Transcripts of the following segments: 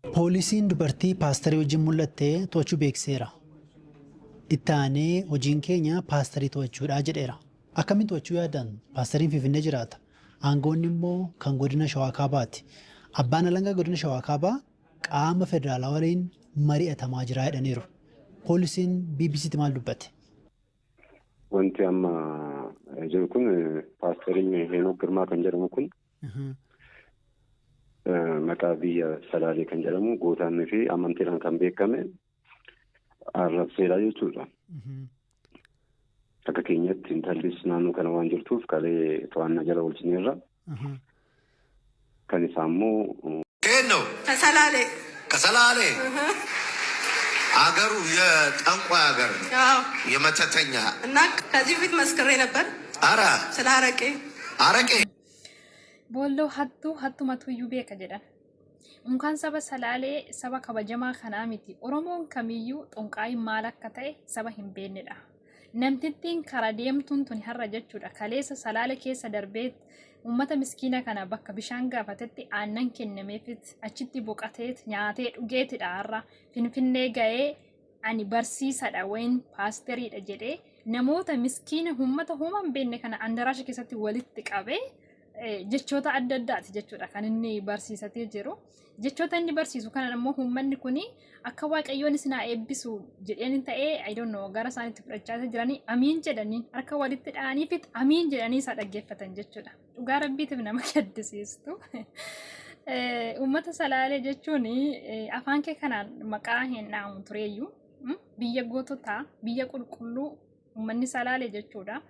Poolisiin dubartii paastarii wajjin mul'attee to'achuu beekseera. Itti aanee hojiin keenya paastarii to'achuudhaa jedheera. Akkamiin to'achuu yaadan? Paastariin Finfinnee jiraata. Aangoonni immoo kan godina Shawaa Kaabaati. Abbaan alangaa godina Shawaa Kaabaa qaama federaalaa waliin mari'atamaa jira jedhaniiru. Poolisiin BBC'tti maal dubbate? Wanti amma jiru kun paastariin Heenok Girmaa kan jedhamu kun maqaa biyya Salaalee kan jedhamu gootaannii fi amantiidhaan kan beekame arrabseedha jechuudha. Akka keenyatti intallis naannoo kana waan jirtuuf kalee to'annaa jala oolchineerra. Kan isaa immoo Keenno ከሰላሌ አገሩ የጠንቋይ አገር የመተተኛ እና ከዚህ በፊት መስክሬ ነበር። አረ ስለ አረቄ ቦሎ ሀቱ መቱዩ ቤከ ጀዳን እንኳን ሰበ ሰላሌ ሰበ ከበጀማ ከናሚቲ ኦሮሞን ከሚዩ ጦንቃይ ማለከታይ ሰበ ሂምቤንዳ namtittiin karaa deemtuun tun har'a jechuudha. Kaleessa Salaale keessa darbeet uummata miskiina kana bakka bishaan gaafatetti aannan kennameefit achitti boqateet nyaatee dhugeetidha har'a. Finfinnee ga'ee ani barsiisadha wayin paasteriidha jedhee namoota miskiina uummata hin beekne kana andaraasha keessatti walitti qabee jechoota adda addaati jechuudha kan inni barsiisatee jiru. Jechoota inni barsiisu kana immoo uummanni kuni akka waaqayyoon isin haa eebbisu jedheen ta'ee I don't know gara isaaniitti fudhachaa jiranii amiin jedhanii harka walitti dha'aniifit amiin jedhanii isaa dhaggeeffatan jechuudha. Dhugaa rabbiitiif nama gaddisiistu. Uummata Salaalee jechuun afaan kee kanaan maqaa hin dhaamu tureeyyuu biyya goototaa biyya qulqulluu uummanni Salaalee jechuudha.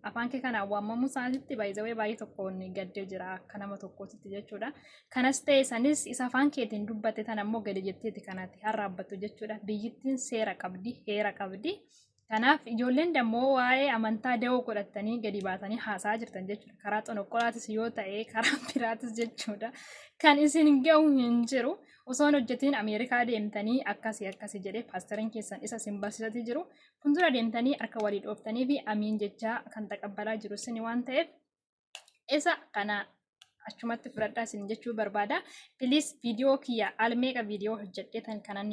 Afaan kee kana waamamu isaanitti baay'ee baay'ee tokkoon gaddee jira akka nama tokkootti jechuudha. Kanas ta'e sanis isa afaan keetiin dubbate tan ammoo gadi jetteeti kanatti harraabbattu jechuudha. Biyyittiin seera qabdi, heera qabdi. Kanaaf ijoolleen dammoo waa'ee amantaa da'oo godhatanii gadi baatanii haasaa jirtan jechuudha. Karaa xonoqqolaatis yoo ta'e karaa biraatis jechuudha. Kan isin ga'u hin jiru. Osoon hojjetiin Ameerikaa deemtanii akkasii jedhee paastariin keessan isa isin barsiisatii jiru. Fuuldura deemtanii harka walii dhooftanii fi amiin jechaa kan taqabbalaa jiru isin waan ta'eef isa kana achumatti fudhadhaa isin jechuu barbaada. Please viidiyoo kiyya almeeqa viidiyoo hojjedhee tan kanan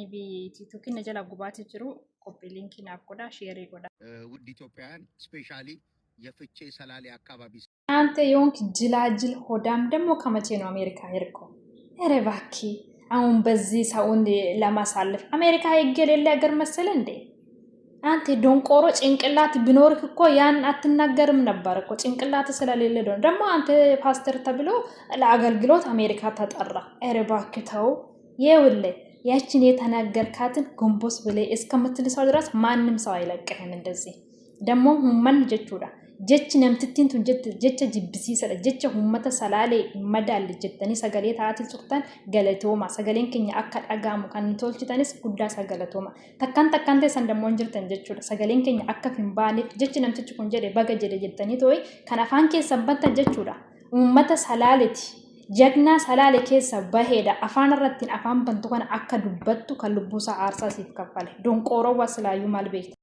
tiiktookii jala gubaatti jiru koppii liinkii naaf godhaa sheerii godhaa. ውድ ኢትዮጵያውያን ስፔሻሊ የፍቼ ሰላሌ አካባቢ አንተ የሆንክ ጅላጅል ሆዳም ደግሞ ከመቼ ነው አሜሪካ ሄድከው? ኧረ እባክህ አሁን በዚህ ሰውን ለማሳለፍ አሜሪካ ሄጄ የሌለ ሀገር መሰለ እንዴ? አንተ ዶንቆሮ ጭንቅላት ቢኖርክ እኮ ያን አትናገርም ነበር እኮ ጭንቅላት ስለሌለ ደግሞ አንተ ፓስተር ተብሎ ለአገልግሎት አሜሪካ ተጠራ። ኧረ እባክህ ተው። ይኸውልህ ያችን የተናገርካትን ጎንቦስ ብለህ እስከምትልሰው ድረስ ማንም ሰው አይለቅህም። እንደዚህ ደግሞ ሁማን ጀቹዳ jechi namtittiin tun jecha jibbisiisadha. Jecha uummata Salaalee madaalli jettanii sagalee taa'atii turtan galatooma. Sagaleen keenya akka dhagaamu kan tolchitanis guddaa sagalatooma. Takkaan teessan dammoo hin jirtan jechuudha. Sagaleen keenya akka hin baaneef jechi namtichi kun jedhe baga jedhe jettanii too'e kan afaan keessan battan jechuudha. Uummata Salaaleeti. Jagnaa Salaalee keessa baheedha. Afaan irrattiin afaan bantu kana akka dubbattu kan lubbuusaa aarsaa siif kaffale. Donqooroo wasilaayyuu maal beekta?